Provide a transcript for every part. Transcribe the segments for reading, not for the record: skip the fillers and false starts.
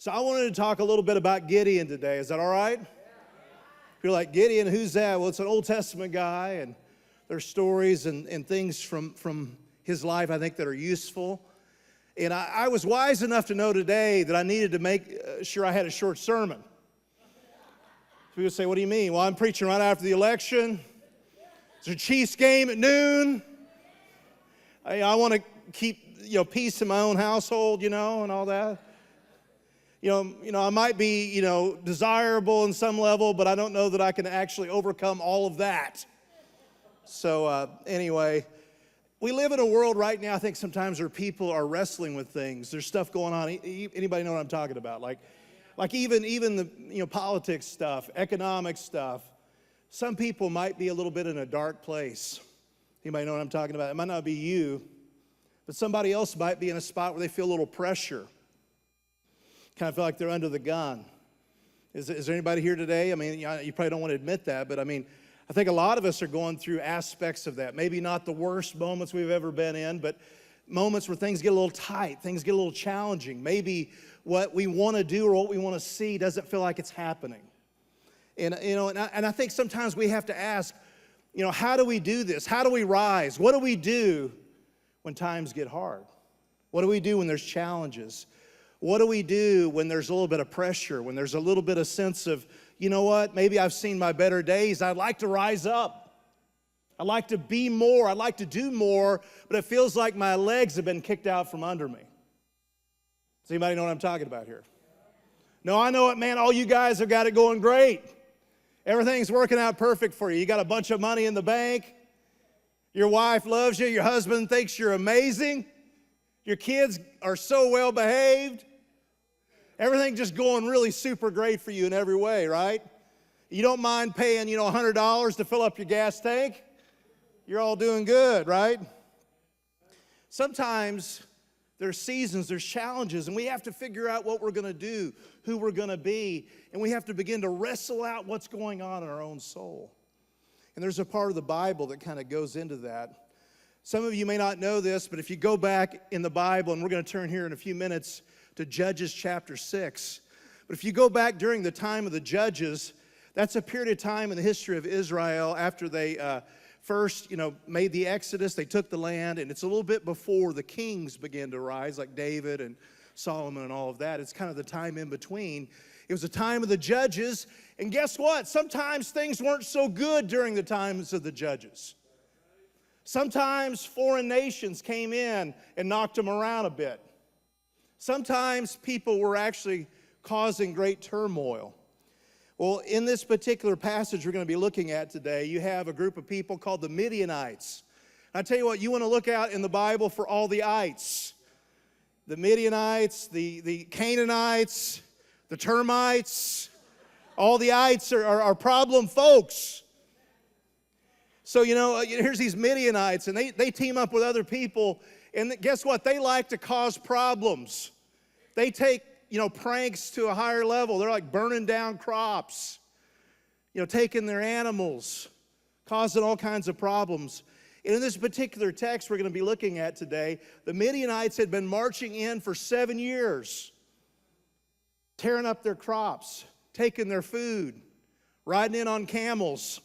So I wanted to talk a little bit about Gideon today. Is that all right? If you're like, Gideon, who's that? Well, it's an Old Testament guy, and there's stories and things from his life, I think, that are useful. And I was wise enough to know today that I needed to make sure I had a short sermon. People say, what do you mean? Well, I'm preaching right after the election. There's a Chiefs game at noon. I want to keep, peace in my own household, and all that. I might be, desirable in some level, but I don't know that I can actually overcome all of that. So anyway, we live in a world right now, I think sometimes where people are wrestling with things. There's stuff going on. Anybody know what I'm talking about? Like even the, politics stuff, economic stuff. Some people might be a little bit in a dark place. Anybody know what I'm talking about? It might not be you, but somebody else might be in a spot where they feel a little pressure. Kind of feel like they're under the gun. Is there anybody here today? I mean, you probably don't want to admit that, but I think a lot of us are going through aspects of that. Maybe not the worst moments we've ever been in, but moments where things get a little tight, things get a little challenging. Maybe what we want to do or what we want to see doesn't feel like it's happening. And I think sometimes we have to ask, how do we do this? How do we rise? What do we do when times get hard? What do we do when there's challenges? What do we do when there's a little bit of pressure, when there's a little bit of sense of, maybe I've seen my better days. I'd like to rise up. I'd like to be more. I'd like to do more, but it feels like my legs have been kicked out from under me. Does anybody know what I'm talking about here? No, I know it, man. All you guys have got it going great. Everything's working out perfect for you. You got a bunch of money in the bank. Your wife loves you. Your husband thinks you're amazing. Your kids are so well behaved. Everything just going really super great for you in every way, right? You don't mind paying, $100 to fill up your gas tank. You're all doing good, right? Sometimes there's seasons, there's challenges, and we have to figure out what we're going to do, who we're going to be, and we have to begin to wrestle out what's going on in our own soul. And there's a part of the Bible that kind of goes into that. Some of you may not know this, but if you go back in the Bible, and we're going to turn here in a few minutes to Judges chapter 6. But if you go back during the time of the Judges, that's a period of time in the history of Israel after they first, made the Exodus. They took the land, and it's a little bit before the kings began to rise, like David and Solomon and all of that. It's kind of the time in between. It was a time of the Judges, and guess what? Sometimes things weren't so good during the times of the Judges. Sometimes foreign nations came in and knocked them around a bit. Sometimes people were actually causing great turmoil. Well, in this particular passage we're going to be looking at today, you have a group of people called the Midianites. I tell you what, you want to look out in the Bible for all the ites. The Midianites, the Canaanites, the termites, all the ites are problem folks. So, here's these Midianites, and they team up with other people, and guess what? They like to cause problems. They take, pranks to a higher level. They're like burning down crops, taking their animals, causing all kinds of problems. And in this particular text we're going to be looking at today, the Midianites had been marching in for 7 years, tearing up their crops, taking their food, riding in on camels.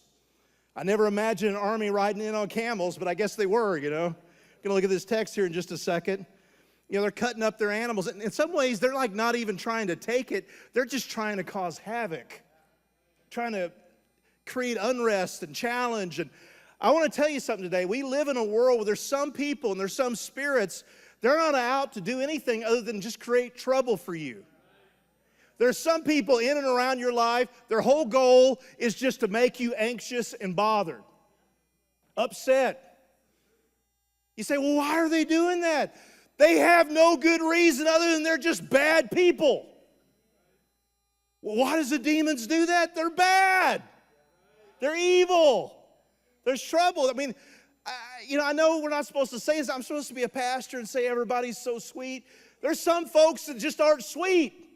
I never imagined an army riding in on camels, but I guess they were, Going to look at this text here in just a second. They're cutting up their animals. And in some ways, they're like not even trying to take it. They're just trying to cause havoc, trying to create unrest and challenge. And I want to tell you something today. We live in a world where there's some people and there's some spirits, they're not out to do anything other than just create trouble for you. There's some people in and around your life, their whole goal is just to make you anxious and bothered, upset. You say, well, why are they doing that? They have no good reason other than they're just bad people. Well, why does the demons do that? They're bad. They're evil. There's trouble. I know we're not supposed to say this. I'm supposed to be a pastor and say everybody's so sweet. There's some folks that just aren't sweet.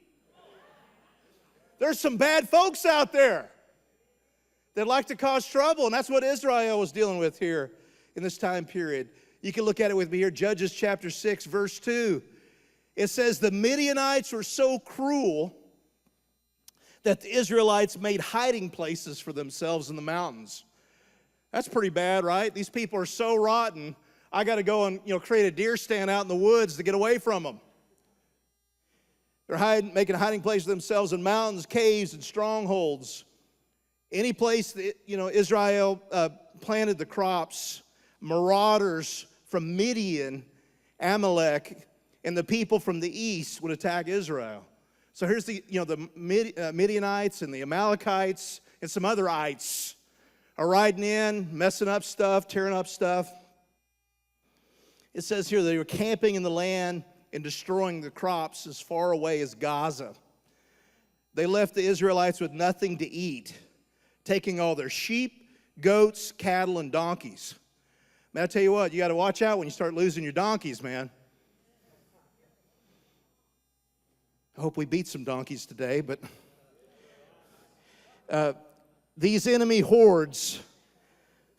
There's some bad folks out there that like to cause trouble, and that's what Israel was dealing with here in this time period. You can look at it with me here, Judges chapter 6, verse 2. It says the Midianites were so cruel that the Israelites made hiding places for themselves in the mountains. That's pretty bad, right? These people are so rotten, I got to go and create a deer stand out in the woods to get away from them. They're making a hiding place for themselves in mountains, caves, and strongholds. Any place that Israel planted the crops, marauders from Midian, Amalek, and the people from the east would attack Israel. So here's the Midianites and the Amalekites and some other ites are riding in, messing up stuff, tearing up stuff. It says here they were camping in the land and destroying the crops as far away as Gaza. They left the Israelites with nothing to eat, taking all their sheep, goats, cattle, and donkeys. Man, I tell you what, you got to watch out when you start losing your donkeys, man. I hope we beat some donkeys today, but these enemy hordes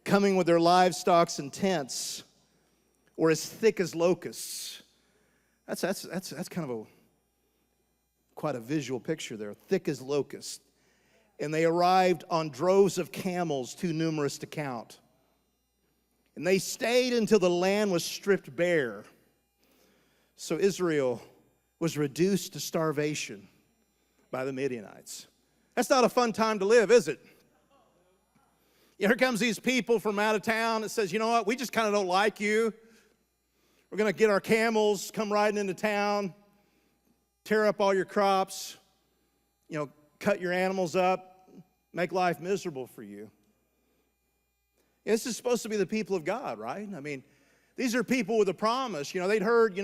coming with their livestock and tents were as thick as locusts. That's kind of quite a visual picture there, thick as locusts. And they arrived on droves of camels too numerous to count. And they stayed until the land was stripped bare. So Israel was reduced to starvation by the Midianites. That's not a fun time to live, is it? Here comes these people from out of town that says, you know what, we just kind of don't like you. We're going to get our camels, come riding into town, tear up all your crops, cut your animals up, make life miserable for you. This is supposed to be the people of God, right? I mean, these are people with a promise. They'd heard,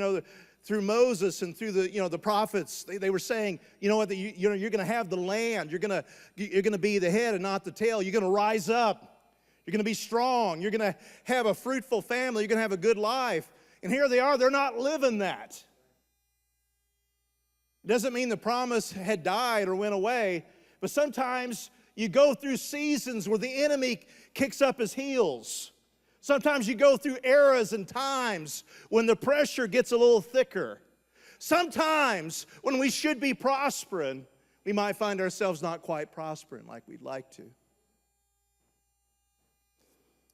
through Moses and through the prophets, they were saying, you know what, you're going to have the land. You're going to be the head and not the tail. You're going to rise up. You're going to be strong. You're going to have a fruitful family. You're going to have a good life. And here they are. They're not living that. It doesn't mean the promise had died or went away, but sometimes you go through seasons where the enemy kicks up his heels. Sometimes you go through eras and times when the pressure gets a little thicker. Sometimes when we should be prospering, we might find ourselves not quite prospering like we'd like to.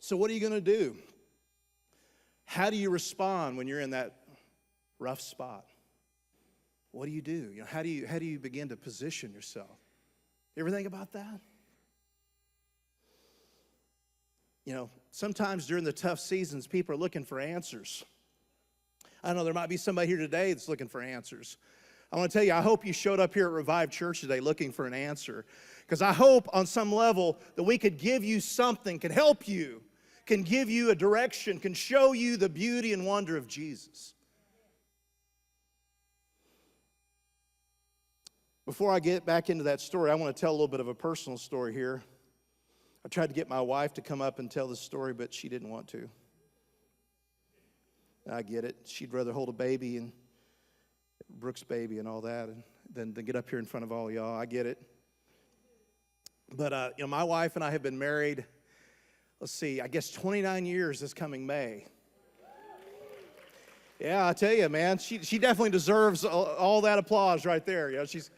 So what are you going to do? How do you respond when you're in that rough spot? What do you do? How do you begin to position yourself? You ever think about that? Sometimes during the tough seasons, people are looking for answers. I know there might be somebody here today that's looking for answers. I want to tell you, I hope you showed up here at Revive Church today looking for an answer. Because I hope on some level that we could give you something, can help you, can give you a direction, can show you the beauty and wonder of Jesus. Before I get back into that story, I want to tell a little bit of a personal story here. I tried to get my wife to come up and tell this story, but she didn't want to. I get it. She'd rather hold a baby and Brooke's baby and all that than get up here in front of all y'all. I get it. But, my wife and I have been married, let's see, I guess 29 years this coming May. Yeah, I tell you, man, she definitely deserves all that applause right there. She's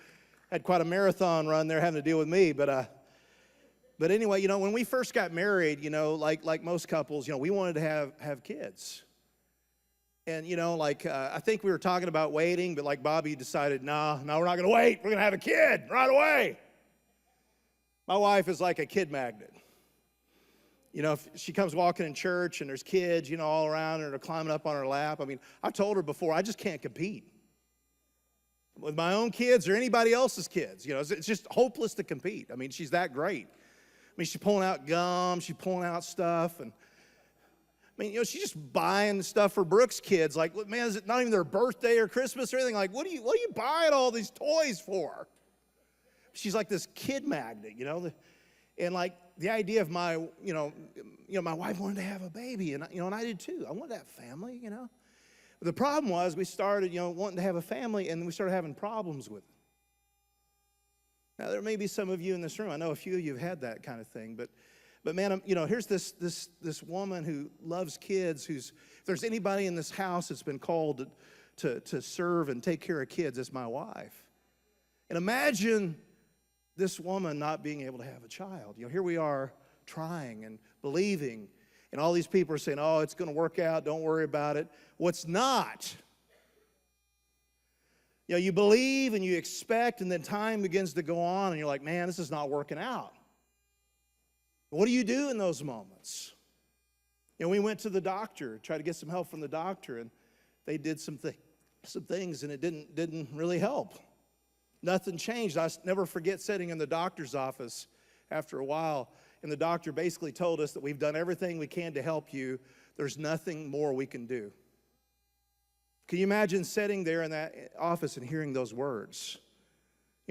had quite a marathon run there having to deal with me, but anyway, when we first got married, like most couples, we wanted to have kids. And, I think we were talking about waiting, but like Bobby decided, no, we're not going to wait. We're going to have a kid right away. My wife is like a kid magnet. If she comes walking in church and there's kids, all around her and they're climbing up on her lap. I mean, I've told her before, I just can't compete with my own kids or anybody else's kids. It's just hopeless to compete. I mean, she's that great. I mean, she's pulling out gum, she's pulling out stuff, and she's just buying stuff for Brooke's kids. Like, man, is it not even their birthday or Christmas or anything? Like, what are you buying all these toys for? She's like this kid magnet, and like the idea of my wife wanted to have a baby, and and I did too. I wanted to have a family, But the problem was we started, wanting to have a family, and we started having problems with it. Now, there may be some of you in this room. I know a few of you have had that kind of thing, but man, here's this woman who loves kids. If there's anybody in this house that's been called to serve and take care of kids as my wife. And imagine this woman not being able to have a child. Here we are trying and believing, and all these people are saying, oh, it's going to work out, don't worry about it. What's not? You believe and you expect, and then time begins to go on, and you're like, man, this is not working out. What do you do in those moments? We went to the doctor, tried to get some help from the doctor, and they did some things, and it didn't really help. Nothing changed. I never forget sitting in the doctor's office after a while, and the doctor basically told us that we've done everything we can to help you. There's nothing more we can do. Can you imagine sitting there in that office and hearing those words?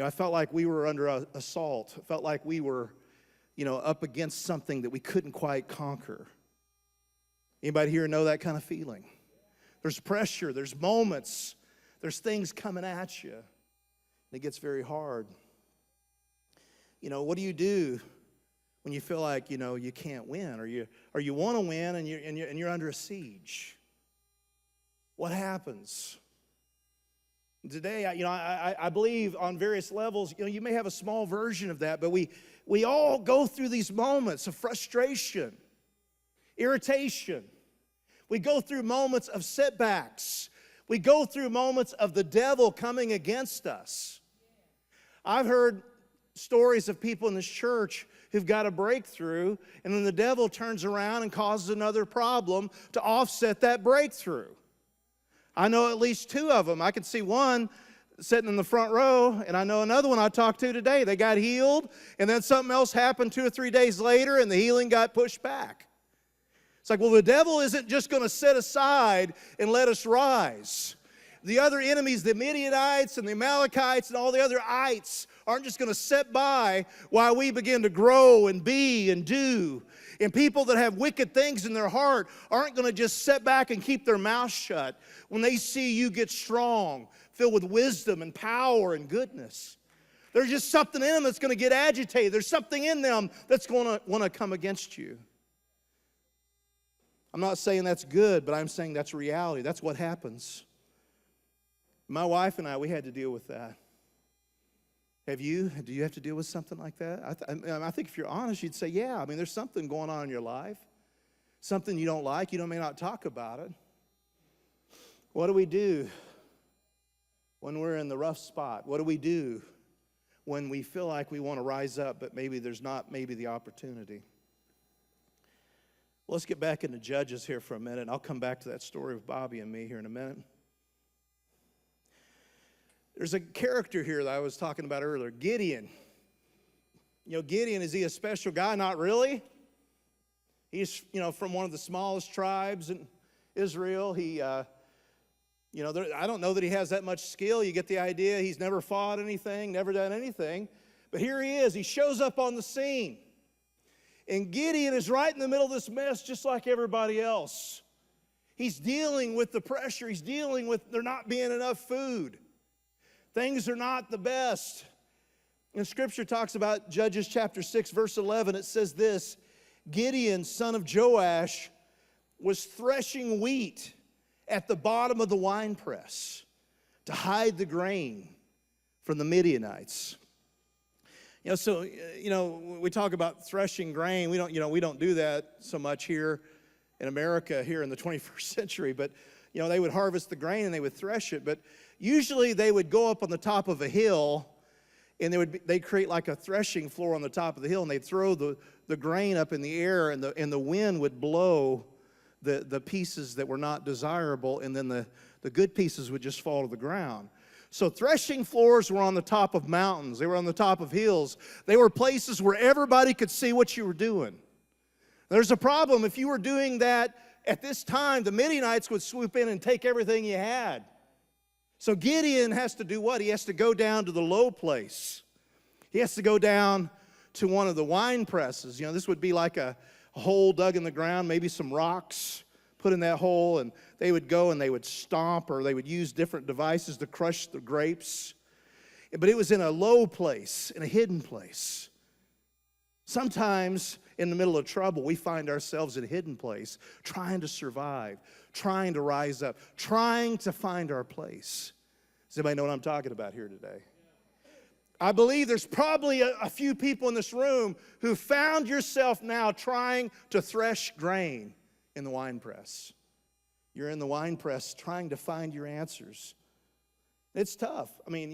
I felt like we were under assault. I felt like we were, up against something that we couldn't quite conquer. Anybody here know that kind of feeling? There's pressure, there's moments, there's things coming at you, and it gets very hard. What do you do when you feel like, you can't win, or you want to win and you're under a siege? What happens? Today, I believe on various levels, you may have a small version of that, but we all go through these moments of frustration, irritation. We go through moments of setbacks. We go through moments of the devil coming against us. I've heard stories of people in this church who've got a breakthrough, and then the devil turns around and causes another problem to offset that breakthrough. I know at least two of them. I can see one sitting in the front row, and I know another one I talked to today. They got healed, and then something else happened 2 or 3 days later, and the healing got pushed back. It's like, well, the devil isn't just going to set aside and let us rise. The other enemies, the Midianites and the Amalekites and all the other ites, aren't just going to sit by while we begin to grow and be and do. And people that have wicked things in their heart aren't going to just sit back and keep their mouth shut when they see you get strong, filled with wisdom and power and goodness. There's just something in them that's going to get agitated. There's something in them that's going to want to come against you. I'm not saying that's good, but I'm saying that's reality. That's what happens. My wife and I, we had to deal with that. Have you? Do you have to deal with something like that? I think if you're honest, you'd say, yeah. There's something going on in your life, something you don't like. You may not talk about it. What do we do when we're in the rough spot? What do we do when we feel like we want to rise up, but maybe there's not the opportunity? Well, let's get back into Judges here for a minute, and I'll come back to that story of Bobby and me here in a minute. There's a character here that I was talking about earlier, Gideon. Gideon, is he a special guy? Not really. He's, from one of the smallest tribes in Israel. He, I don't know that he has that much skill. You get the idea. He's never fought anything, never done anything. But here he is. He shows up on the scene. And Gideon is right in the middle of this mess just like everybody else. He's dealing with the pressure. He's dealing with there not being enough food. Things are not the best. And Scripture talks about Judges chapter 6, verse 11. It says this, Gideon, son of Joash, was threshing wheat at the bottom of the winepress to hide the grain from the Midianites. We talk about threshing grain. We don't do that so much here in America here in the 21st century. But, they would harvest the grain and they would thresh it. But usually they would go up on the top of a hill and they'd create like a threshing floor on the top of the hill, and they'd throw the grain up in the air, and the wind would blow the pieces that were not desirable, and then the good pieces would just fall to the ground. So threshing floors were on the top of mountains. They were on the top of hills. They were places where everybody could see what you were doing. There's a problem. If you were doing that at this time, the Midianites would swoop in and take everything you had. So Gideon has to do what? He has to go down to the low place. He has to go down to one of the wine presses. This would be like a hole dug in the ground, maybe some rocks put in that hole, and they would go and they would stomp, or they would use different devices to crush the grapes. But it was in a low place, in a hidden place. Sometimes in the middle of trouble, we find ourselves in a hidden place, trying to survive, trying to rise up, trying to find our place. Does anybody know what I'm talking about here today? I believe there's probably a few people in this room who found yourself now trying to thresh grain in the wine press. You're in the wine press trying to find your answers. It's tough. I mean,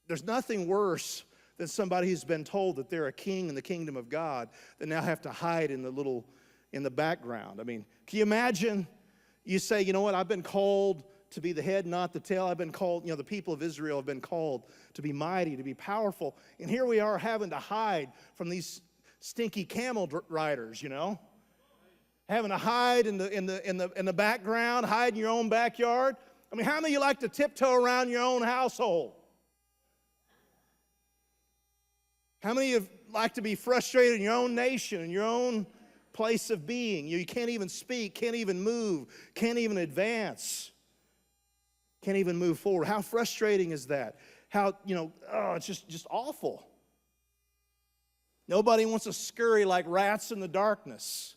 there's nothing worse than somebody who's been told that they're a king in the kingdom of God that now have to hide in the background. I mean, can you imagine you say, you know what, I've been called to be the head, not the tail. I've been called, the people of Israel have been called to be mighty, to be powerful. And here we are having to hide from these stinky camel riders, Having to hide in the background, hide in your own backyard. I mean, how many of you like to tiptoe around your own household? How many of you like to be frustrated in your own nation, in your own place of being? You can't even speak, can't even move, can't even advance, can't even move forward. How frustrating is that? How, it's just awful. Nobody wants to scurry like rats in the darkness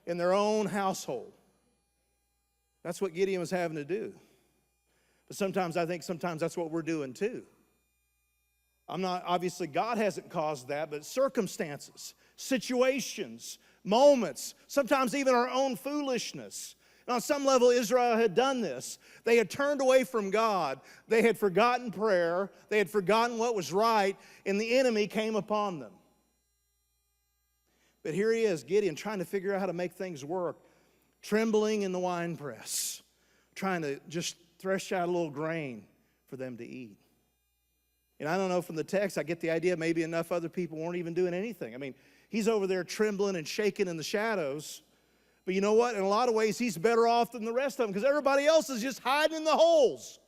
in their own household. That's what Gideon was having to do. But sometimes that's what we're doing too. Obviously God hasn't caused that, but circumstances, situations, moments, sometimes even our own foolishness. And on some level, Israel had done this. They had turned away from God. They had forgotten prayer. They had forgotten what was right, and the enemy came upon them. But here he is, Gideon, trying to figure out how to make things work, trembling in the winepress, trying to just thresh out a little grain for them to eat. And I don't know, from the text, I get the idea maybe enough other people weren't even doing anything. I mean, he's over there trembling and shaking in the shadows. But you know what? In a lot of ways, he's better off than the rest of them because everybody else is just hiding in the holes.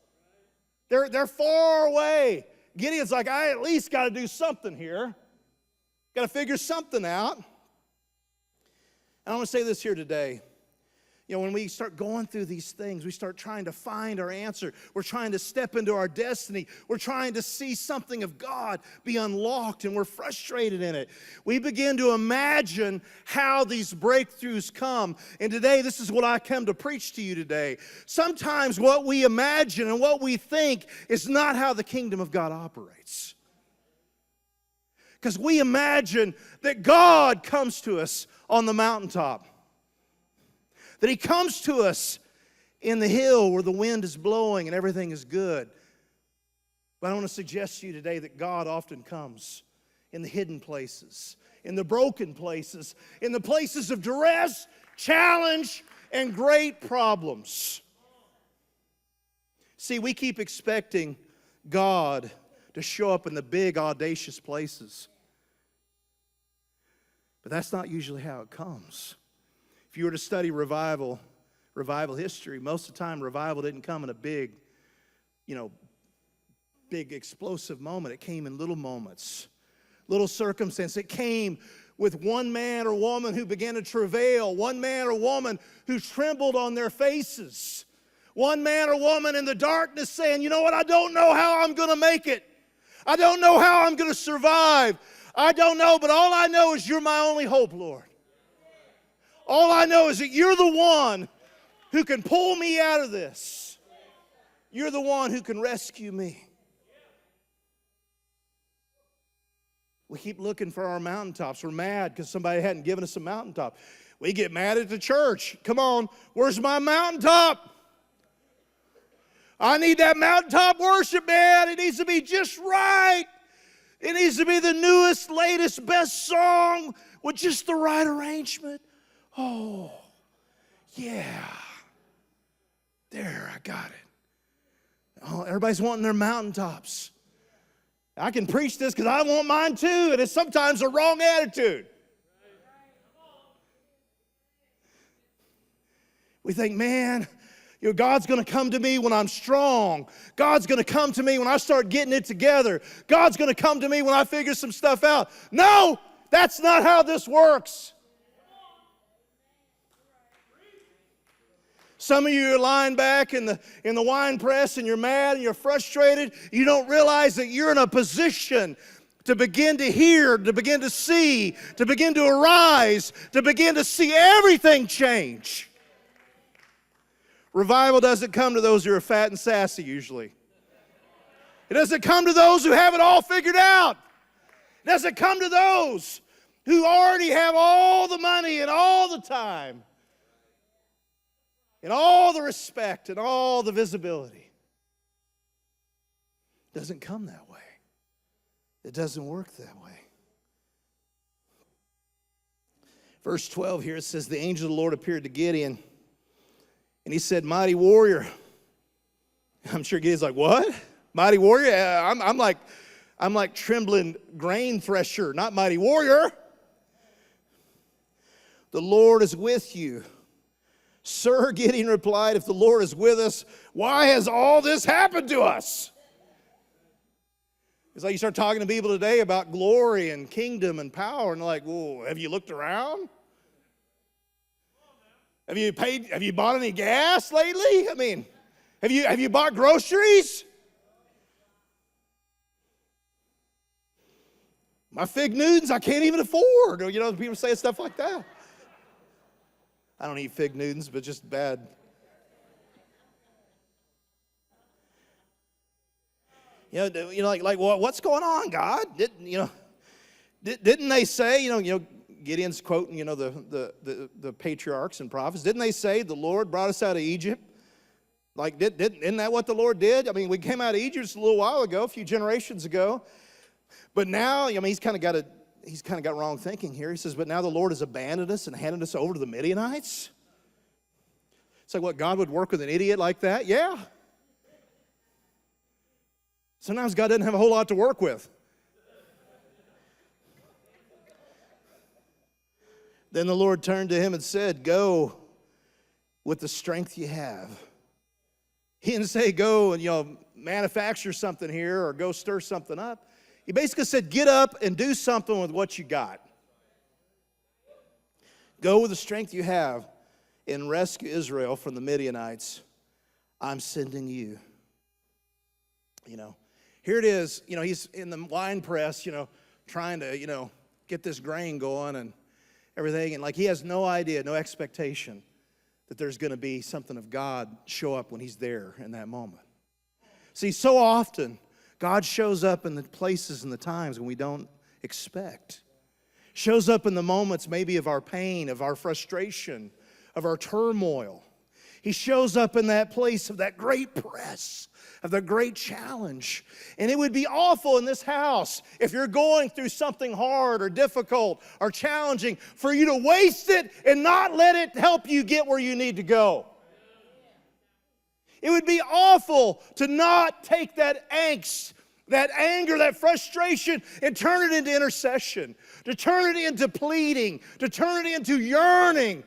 They're far away. Gideon's like, I at least got to do something here. Got to figure something out. And I want to say this here today. When we start going through these things, we start trying to find our answer. We're trying to step into our destiny. We're trying to see something of God be unlocked, and we're frustrated in it. We begin to imagine how these breakthroughs come. And today, this is what I come to preach to you today. Sometimes what we imagine and what we think is not how the kingdom of God operates. Because we imagine that God comes to us on the mountaintop. That he comes to us in the hill where the wind is blowing and everything is good. But I want to suggest to you today that God often comes in the hidden places, in the broken places, in the places of duress, challenge, and great problems. See, we keep expecting God to show up in the big, audacious places. But that's not usually how it comes. If you were to study revival history, most of the time revival didn't come in a big explosive moment. It came in little moments, little circumstances. It came with one man or woman who began to travail, one man or woman who trembled on their faces, one man or woman in the darkness saying, you know what, I don't know how I'm going to make it. I don't know how I'm going to survive. I don't know, but all I know is you're my only hope, Lord. All I know is that you're the one who can pull me out of this. You're the one who can rescue me. We keep looking for our mountaintops. We're mad because somebody hadn't given us a mountaintop. We get mad at the church. Come on, where's my mountaintop? I need that mountaintop worship, man. It needs to be just right. It needs to be the newest, latest, best song with just the right arrangement. Oh, yeah. There, I got it. Oh, everybody's wanting their mountaintops. I can preach this because I want mine too, and it's sometimes a wrong attitude. We think, man, God's going to come to me when I'm strong. God's going to come to me when I start getting it together. God's going to come to me when I figure some stuff out. No, that's not how this works. Some of you are lying back in the wine press and you're mad and you're frustrated. You don't realize that you're in a position to begin to hear, to begin to see, to begin to arise, to begin to see everything change. Revival doesn't come to those who are fat and sassy usually. It doesn't come to those who have it all figured out. It doesn't come to those who already have all the money and all the time and all the respect and all the visibility. It doesn't come that way. It doesn't work that way. Verse 12 here, it says, the angel of the Lord appeared to Gideon, and he said, mighty warrior. I'm sure Gideon's like, what? Mighty warrior? I'm like trembling grain thresher, not mighty warrior. The Lord is with you. Sir, Gideon replied, if the Lord is with us, why has all this happened to us? It's like you start talking to people today about glory and kingdom and power, and they're like, whoa, have you looked around? Have you bought any gas lately? I mean, have you bought groceries? My fig Newtons I can't even afford. Or, people say stuff like that. I don't eat fig Newtons, but just bad. Like what's going on, God? Didn't they say, Gideon's quoting, the patriarchs and prophets. Didn't they say the Lord brought us out of Egypt? Like, isn't that what the Lord did? I mean, we came out of Egypt just a little while ago, a few generations ago. But now, he's kind of got wrong thinking here. He says, but now the Lord has abandoned us and handed us over to the Midianites? It's like, what, God would work with an idiot like that? Yeah. Sometimes God doesn't have a whole lot to work with. Then the Lord turned to him and said, go with the strength you have. He didn't say go and, manufacture something here or go stir something up. He basically said, get up and do something with what you got. Go with the strength you have and rescue Israel from the Midianites. I'm sending you. Here it is. He's in the wine press, trying to, get this grain going and everything. And like he has no idea, no expectation that there's going to be something of God show up when he's there in that moment. See, so often God shows up in the places and the times when we don't expect. Shows up in the moments maybe of our pain, of our frustration, of our turmoil. He shows up in that place of that great press, of the great challenge. And it would be awful in this house if you're going through something hard or difficult or challenging for you to waste it and not let it help you get where you need to go. It would be awful to not take that angst, that anger, that frustration, and turn it into intercession, to turn it into pleading, to turn it into yearning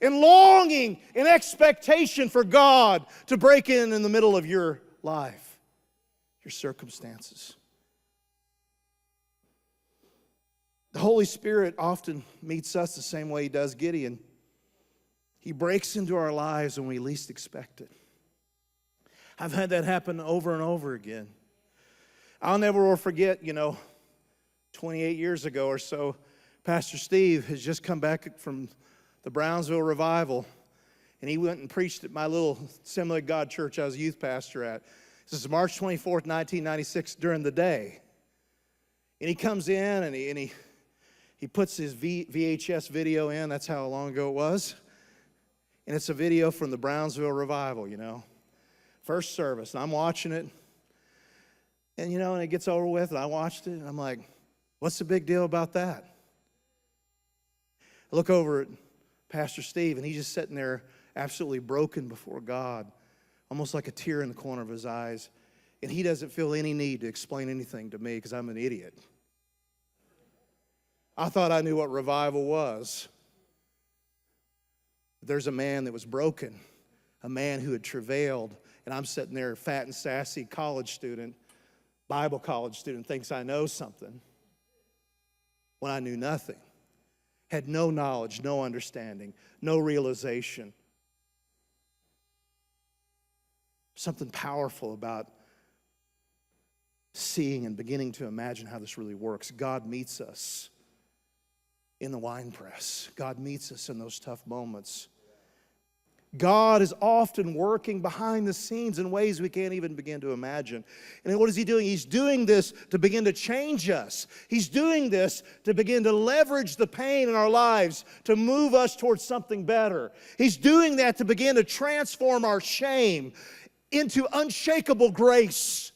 and longing and expectation for God to break in the middle of your life, your circumstances. The Holy Spirit often meets us the same way He does Gideon. He breaks into our lives when we least expect it. I've had that happen over and over again. I'll never forget, 28 years ago or so, Pastor Steve has just come back from the Brownsville revival, and he went and preached at my little Assembly of God church I was a youth pastor at. This is March 24th, 1996, during the day. And he comes in, and he puts his VHS video in. That's how long ago it was. And it's a video from the Brownsville revival, First service, and I'm watching it. And, and it gets over with, and I watched it, and I'm like, what's the big deal about that? I look over at Pastor Steve, and he's just sitting there absolutely broken before God, almost like a tear in the corner of his eyes. And he doesn't feel any need to explain anything to me because I'm an idiot. I thought I knew what revival was. There's a man that was broken, a man who had travailed, and I'm sitting there, fat and sassy college student, Bible college student, thinks I know something when I knew nothing. Had no knowledge, no understanding, no realization. Something powerful about seeing and beginning to imagine how this really works. God meets us in the wine press. God meets us in those tough moments. God is often working behind the scenes in ways we can't even begin to imagine. And what is He doing? He's doing this to begin to change us. He's doing this to begin to leverage the pain in our lives to move us towards something better. He's doing that to begin to transform our shame into unshakable grace.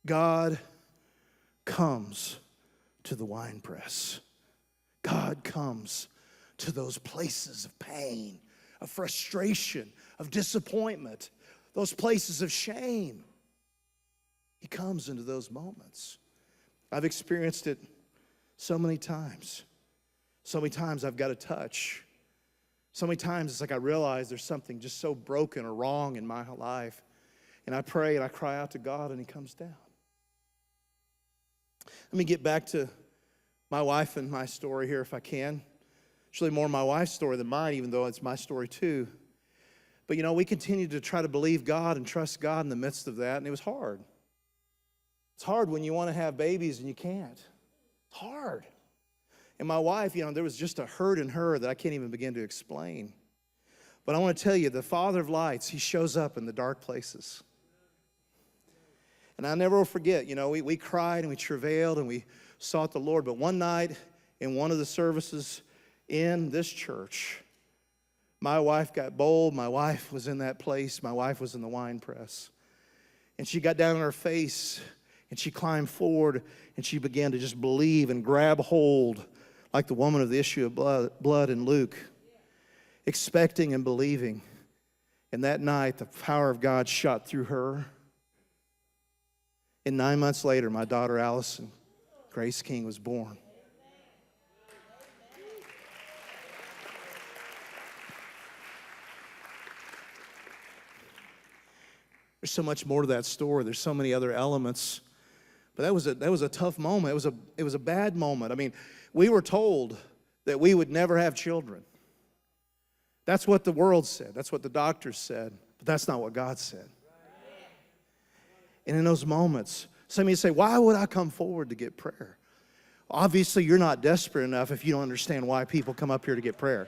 God comes to the winepress. God comes to those places of pain, of frustration, of disappointment, those places of shame. He comes into those moments. I've experienced it so many times. So many times I've got a touch. So many times it's like I realize there's something just so broken or wrong in my life. And I pray and I cry out to God and He comes down. Let me get back to my wife and my story here if I can. It's really more my wife's story than mine, even though it's my story too. But we continued to try to believe God and trust God in the midst of that, and it was hard. It's hard when you want to have babies and you can't. It's hard. And my wife, there was just a hurt in her that I can't even begin to explain. But I want to tell you, the Father of lights, He shows up in the dark places. And I never will forget, we cried and we travailed and we sought the Lord. But one night in one of the services in this church, my wife got bold. My wife was in that place. My wife was in the wine press. And she got down on her face and she climbed forward and she began to just believe and grab hold like the woman of the issue of blood in Luke, expecting and believing. And that night, the power of God shot through her. And 9 months later, my daughter Allison, Grace King, was born. There's so much more to that story. There's so many other elements. But that was a tough moment. It was a bad moment. I mean, we were told that we would never have children. That's what the world said. That's what the doctors said. But that's not what God said. And in those moments, some of you say, why would I come forward to get prayer? Obviously, you're not desperate enough if you don't understand why people come up here to get prayer.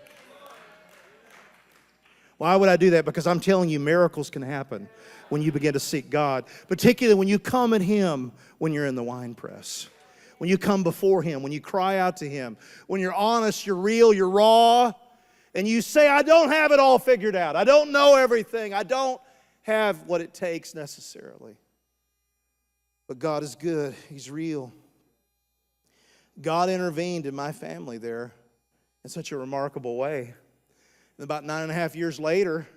Why would I do that? Because I'm telling you, miracles can happen when you begin to seek God, particularly when you come at Him when you're in the wine press, when you come before Him, when you cry out to Him, when you're honest, you're real, you're raw, and you say, I don't have it all figured out. I don't know everything. I don't have what it takes necessarily. But God is good. He's real. God intervened in my family there in such a remarkable way. And about 9.5 years later,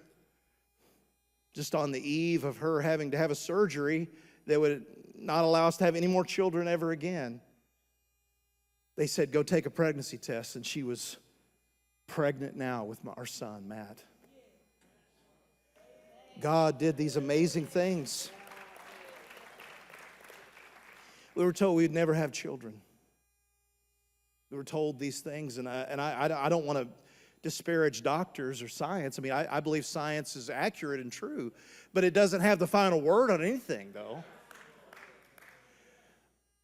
just on the eve of her having to have a surgery that would not allow us to have any more children ever again, they said, go take a pregnancy test. And she was pregnant now with our son, Matt. God did these amazing things. We were told we'd never have children. We were told these things, and I don't want to disparage doctors or science. I mean, I believe science is accurate and true, but it doesn't have the final word on anything, though.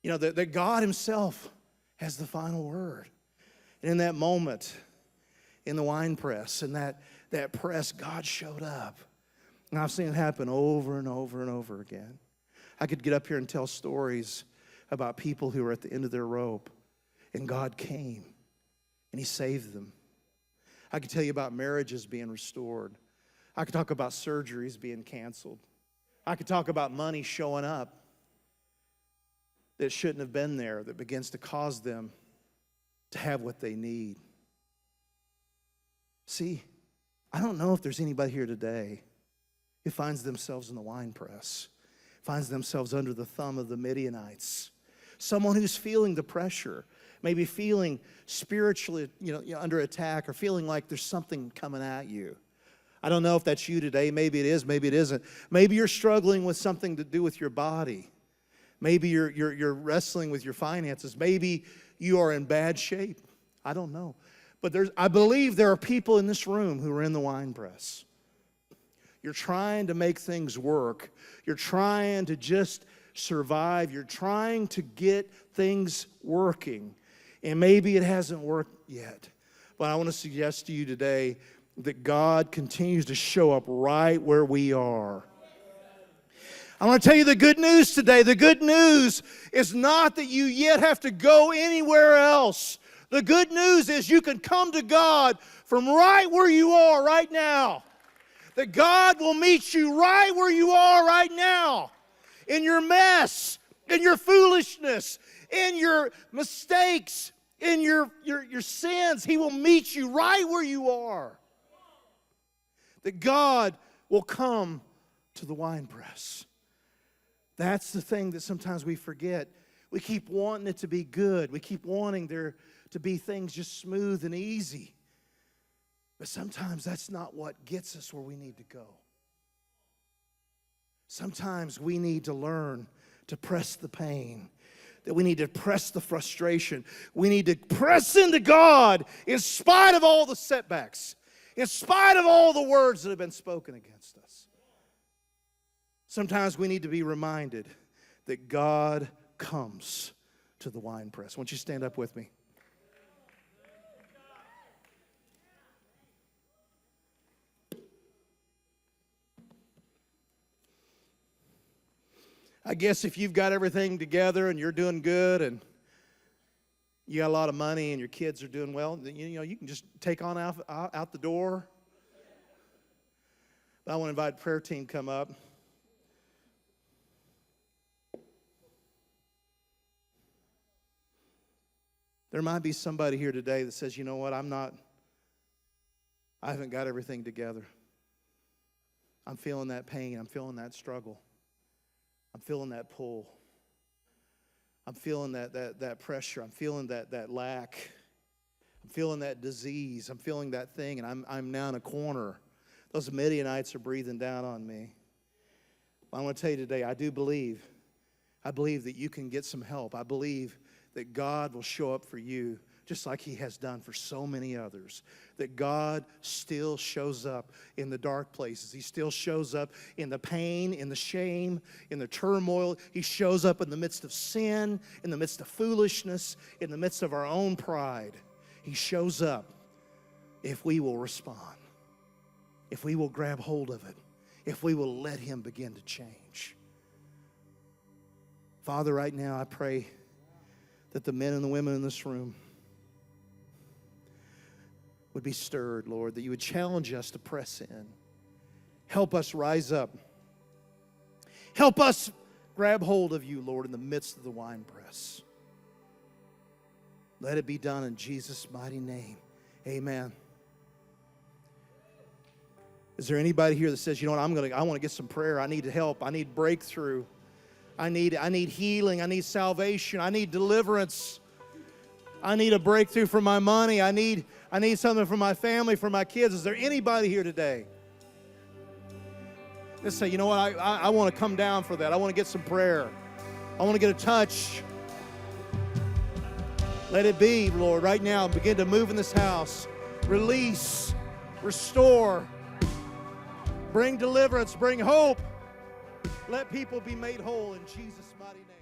That God Himself has the final word. And in that moment, in the wine press, in that press, God showed up. And I've seen it happen over and over and over again. I could get up here and tell stories about people who were at the end of their rope, and God came, and He saved them. I could tell you about marriages being restored. I could talk about surgeries being canceled. I could talk about money showing up that shouldn't have been there, that begins to cause them to have what they need. See, I don't know if there's anybody here today who finds themselves in the wine press, finds themselves under the thumb of the Midianites. Someone who's feeling the pressure, maybe feeling spiritually under attack, or feeling like there's something coming at you. I don't know if that's you today. Maybe it is, maybe it isn't. Maybe you're struggling with something to do with your body. Maybe you're wrestling with your finances. Maybe you are in bad shape. I don't know. But I believe there are people in this room who are in the wine press. You're trying to make things work. You're trying to just survive. You're trying to get things working. And maybe it hasn't worked yet. But I want to suggest to you today that God continues to show up right where we are. I want to tell you the good news today. The good news is not that you yet have to go anywhere else. The good news is you can come to God from right where you are right now. That God will meet you right where you are right now. In your mess, in your foolishness, in your mistakes, in your sins. He will meet you right where you are. That God will come to the winepress. That's the thing that sometimes we forget. We keep wanting it to be good. We keep wanting there to be things just smooth and easy. But sometimes that's not what gets us where we need to go. Sometimes we need to learn to press the pain. That we need to press the frustration. We need to press into God in spite of all the setbacks. In spite of all the words that have been spoken against us. Sometimes we need to be reminded that God comes to the winepress. Won't you stand up with me? I guess if you've got everything together and you're doing good and you got a lot of money and your kids are doing well, then you can just take on out the door. But I want to invite the prayer team to come up. There might be somebody here today that says, you know what, I haven't got everything together. I'm feeling that pain. I'm feeling that struggle. I'm feeling that pull. I'm feeling that pressure. I'm feeling that lack. I'm feeling that disease. I'm feeling that thing, and I'm now in a corner. Those Midianites are breathing down on me. Well, I want to tell you today, I believe that you can get some help. I believe that God will show up for you just like He has done for so many others. That God still shows up in the dark places. He still shows up in the pain, in the shame, in the turmoil. He shows up in the midst of sin, in the midst of foolishness, in the midst of our own pride. He shows up if we will respond, if we will grab hold of it, if we will let Him begin to change. Father, right now I pray that the men and the women in this room would be stirred, Lord, that you would challenge us to press in. Help us rise up. Help us grab hold of you, Lord, in the midst of the winepress. Let it be done in Jesus' mighty name. Amen. Is there anybody here that says, you know what, I want to get some prayer. I need help. I need breakthrough. I need healing. I need salvation. I need deliverance. I need a breakthrough for my money. I need something for my family, for my kids. Is there anybody here today? Let's say, you know what, I want to come down for that. I want to get some prayer. I want to get a touch. Let it be, Lord, right now. Begin to move in this house. Release, restore, bring deliverance, bring hope. Let people be made whole in Jesus' mighty name.